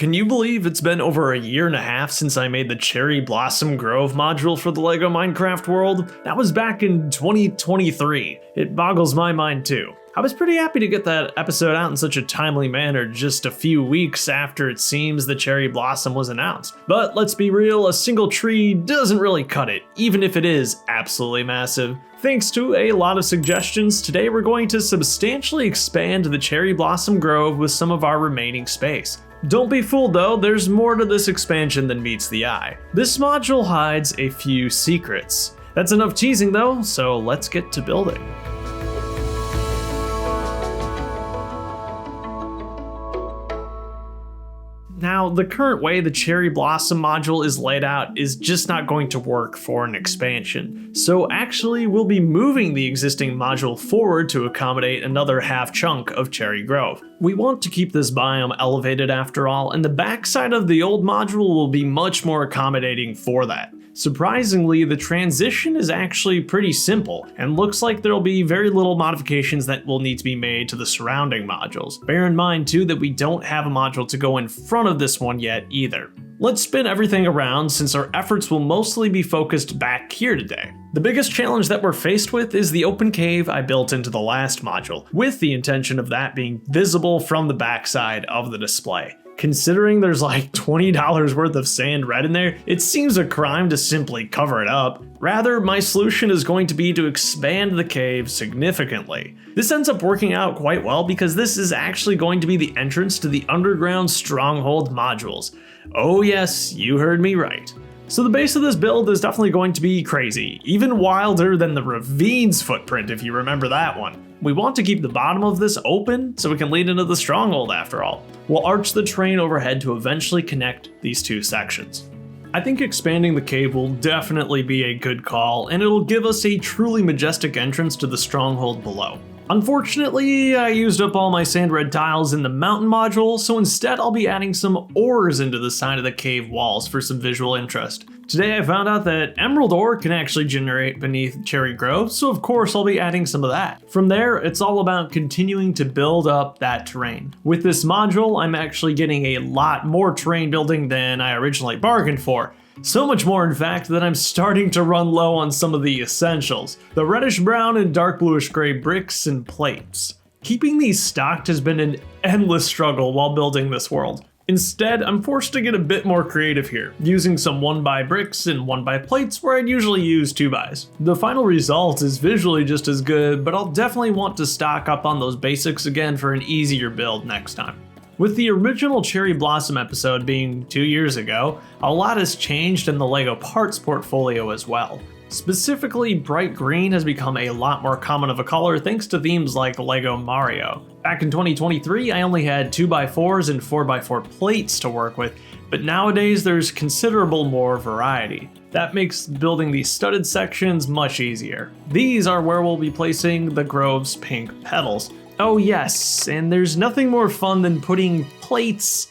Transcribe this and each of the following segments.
Can you believe it's been over a year and a half since I made the Cherry Blossom Grove module for the LEGO Minecraft world? That was back in 2023. It boggles my mind too. I was pretty happy to get that episode out in such a timely manner just a few weeks after it seems the Cherry Blossom was announced. But let's be real, a single tree doesn't really cut it, even if it is absolutely massive. Thanks to a lot of suggestions, today we're going to substantially expand the Cherry Blossom Grove with some of our remaining space. Don't be fooled though, there's more to this expansion than meets the eye. This module hides a few secrets. That's enough teasing though, so let's get to building. Now, the current way the Cherry Blossom module is laid out is just not going to work for an expansion. So actually, we'll be moving the existing module forward to accommodate another half chunk of Cherry Grove. We want to keep this biome elevated after all, and the backside of the old module will be much more accommodating for that. Surprisingly, the transition is actually pretty simple, and looks like there'll be very little modifications that will need to be made to the surrounding modules. Bear in mind too that we don't have a module to go in front of this one yet either. Let's spin everything around since our efforts will mostly be focused back here today. The biggest challenge that we're faced with is the open cave I built into the last module, with the intention of that being visible from the backside of the display. Considering there's like $20 worth of sand red in there, it seems a crime to simply cover it up. Rather, my solution is going to be to expand the cave significantly. This ends up working out quite well because this is actually going to be the entrance to the underground stronghold modules. Oh yes, you heard me right. So the base of this build is definitely going to be crazy, even wilder than the Ravines footprint if you remember that one. We want to keep the bottom of this open so we can lead into the stronghold after all. We'll arch the terrain overhead to eventually connect these two sections. I think expanding the cave will definitely be a good call, and it'll give us a truly majestic entrance to the stronghold below. Unfortunately, I used up all my sand red tiles in the mountain module, so instead I'll be adding some ores into the side of the cave walls for some visual interest. Today I found out that emerald ore can actually generate beneath Cherry Grove, so of course I'll be adding some of that. From there, it's all about continuing to build up that terrain. With this module, I'm actually getting a lot more terrain building than I originally bargained for. So much more, in fact, that I'm starting to run low on some of the essentials. The reddish brown and dark bluish gray bricks and plates. Keeping these stocked has been an endless struggle while building this world. Instead, I'm forced to get a bit more creative here, using some 1x bricks and 1x plates where I'd usually use 2xs. The final result is visually just as good, but I'll definitely want to stock up on those basics again for an easier build next time. With the original Cherry Blossom episode being 2 years ago, a lot has changed in the LEGO parts portfolio as well. Specifically, bright green has become a lot more common of a color thanks to themes like LEGO Mario. Back in 2023, I only had 2x4s and 4x4 plates to work with, but nowadays there's considerable more variety. That makes building these studded sections much easier. These are where we'll be placing the Grove's pink petals. Oh yes, and there's nothing more fun than putting plates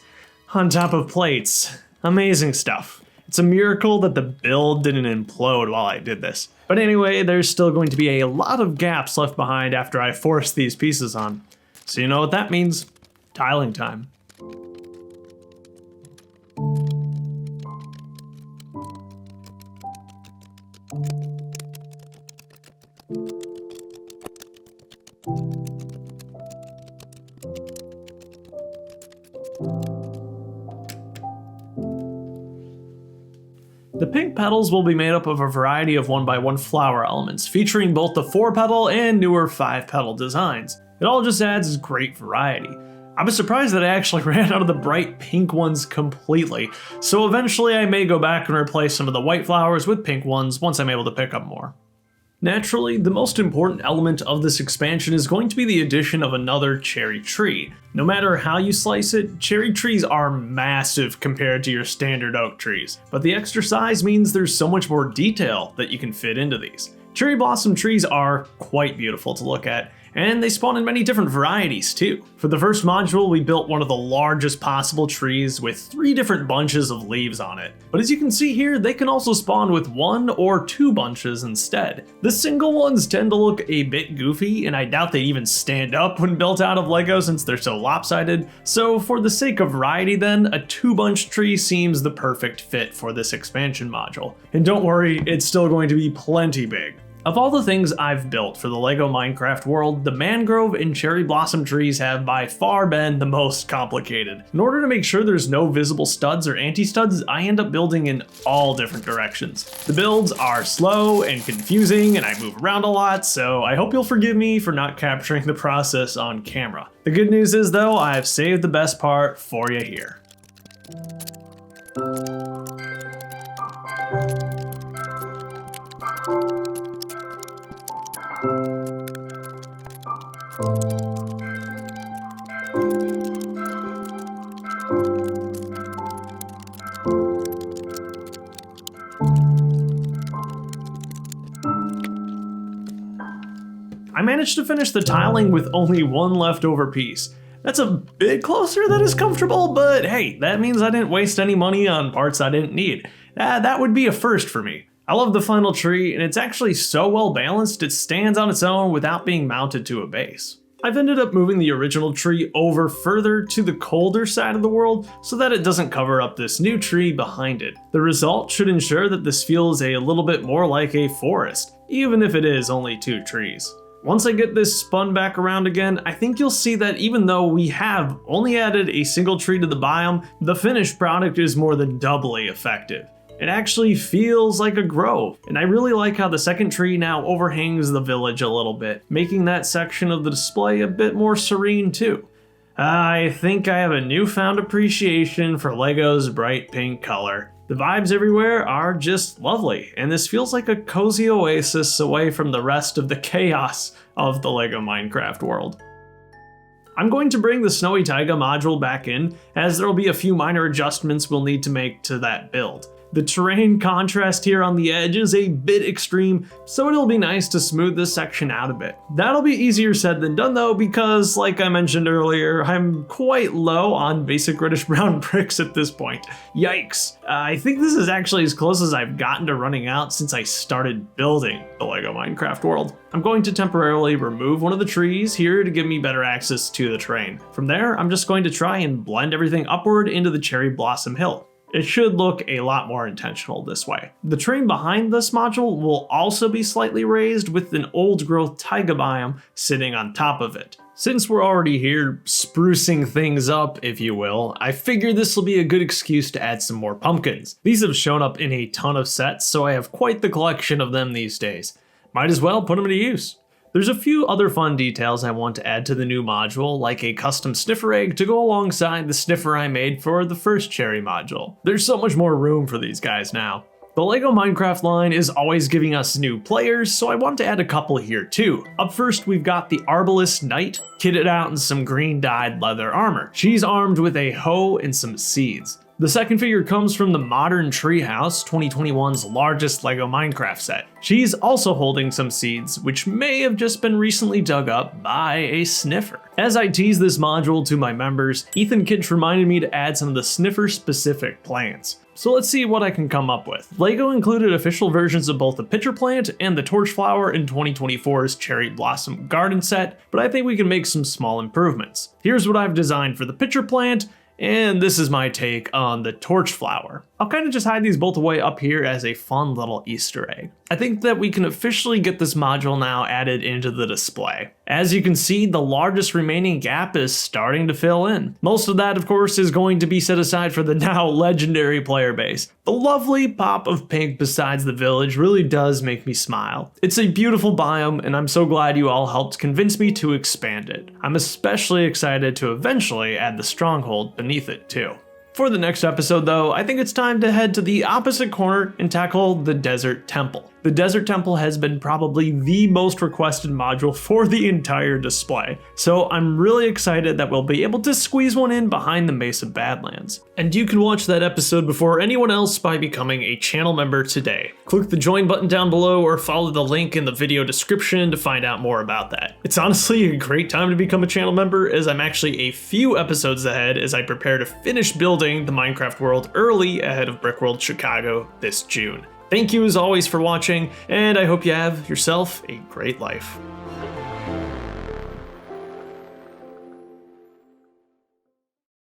on top of plates. Amazing stuff. It's a miracle that the build didn't implode while I did this. But anyway, there's still going to be a lot of gaps left behind after I force these pieces on. So you know what that means? Tiling time. The pink petals will be made up of a variety of 1x1 flower elements, featuring both the 4-petal and newer 5-petal designs. It all just adds great variety. I was surprised that I actually ran out of the bright pink ones completely, so eventually I may go back and replace some of the white flowers with pink ones once I'm able to pick up more. Naturally, the most important element of this expansion is going to be the addition of another cherry tree. No matter how you slice it, cherry trees are massive compared to your standard oak trees, but the extra size means there's so much more detail that you can fit into these. Cherry blossom trees are quite beautiful to look at, and they spawn in many different varieties too. For the first module, we built one of the largest possible trees with 3 different bunches of leaves on it. But as you can see here, they can also spawn with 1 or 2 bunches instead. The single ones tend to look a bit goofy, and I doubt they even stand up when built out of Lego since they're so lopsided. So for the sake of variety then, a 2-bunch tree seems the perfect fit for this expansion module. And don't worry, it's still going to be plenty big. Of all the things I've built for the LEGO Minecraft world, the mangrove and cherry blossom trees have by far been the most complicated. In order to make sure there's no visible studs or anti-studs, I end up building in all different directions. The builds are slow and confusing, and I move around a lot, so I hope you'll forgive me for not capturing the process on camera. The good news is though, I've saved the best part for you here. I managed to finish the tiling with only 1 leftover piece. That's a bit closer than is comfortable, but hey, that means I didn't waste any money on parts I didn't need. That would be a first for me. I love the final tree, and it's actually so well balanced it stands on its own without being mounted to a base. I've ended up moving the original tree over further to the colder side of the world so that it doesn't cover up this new tree behind it. The result should ensure that this feels a little bit more like a forest, even if it is only 2 trees. Once I get this spun back around again, I think you'll see that even though we have only added a single tree to the biome, the finished product is more than doubly effective. It actually feels like a grove, and I really like how the second tree now overhangs the village a little bit, making that section of the display a bit more serene too. I think I have a newfound appreciation for LEGO's bright pink color. The vibes everywhere are just lovely, and this feels like a cozy oasis away from the rest of the chaos of the LEGO Minecraft world. I'm going to bring the Snowy Taiga module back in, as there will be a few minor adjustments we'll need to make to that build. The terrain contrast here on the edge is a bit extreme, so it'll be nice to smooth this section out a bit. That'll be easier said than done though, because like I mentioned earlier, I'm quite low on basic reddish brown bricks at this point. Yikes. I think this is actually as close as I've gotten to running out since I started building the LEGO Minecraft world. I'm going to temporarily remove one of the trees here to give me better access to the terrain. From there, I'm just going to try and blend everything upward into the cherry blossom hill. It should look a lot more intentional this way. The terrain behind this module will also be slightly raised with an old growth taiga biome sitting on top of it. Since we're already here sprucing things up, if you will, I figure this will be a good excuse to add some more pumpkins. These have shown up in a ton of sets, so I have quite the collection of them these days. Might as well put them to use. There's a few other fun details I want to add to the new module, like a custom sniffer egg to go alongside the sniffer I made for the first cherry module. There's so much more room for these guys now. The LEGO Minecraft line is always giving us new players, so I want to add a couple here too. Up first, we've got the Arbalest Knight, kitted out in some green dyed leather armor. She's armed with a hoe and some seeds. The second figure comes from the Modern Treehouse, 2021's largest LEGO Minecraft set. She's also holding some seeds, which may have just been recently dug up by a sniffer. As I tease this module to my members, Ethan Kitch reminded me to add some of the sniffer-specific plants. So let's see what I can come up with. LEGO included official versions of both the pitcher plant and the torch flower in 2024's Cherry Blossom Garden set, but I think we can make some small improvements. Here's what I've designed for the pitcher plant, and this is my take on the torch flower. I'll kind of just hide these both away up here as a fun little Easter egg. I think that we can officially get this module now added into the display. As you can see, the largest remaining gap is starting to fill in. Most of that, of course, is going to be set aside for the now legendary player base. The lovely pop of pink besides the village really does make me smile. It's a beautiful biome, and I'm so glad you all helped convince me to expand it. I'm especially excited to eventually add the stronghold beneath it too. For the next episode though, I think it's time to head to the opposite corner and tackle the Desert Temple. the Desert Temple has been probably the most requested module for the entire display, so I'm really excited that we'll be able to squeeze one in behind the Mesa Badlands. And you can watch that episode before anyone else by becoming a channel member today. Click the join button down below or follow the link in the video description to find out more about that. It's honestly a great time to become a channel member, as I'm actually a few episodes ahead as I prepare to finish building the Minecraft world early ahead of Brickworld Chicago this June. Thank you as always for watching, and I hope you have yourself a great life.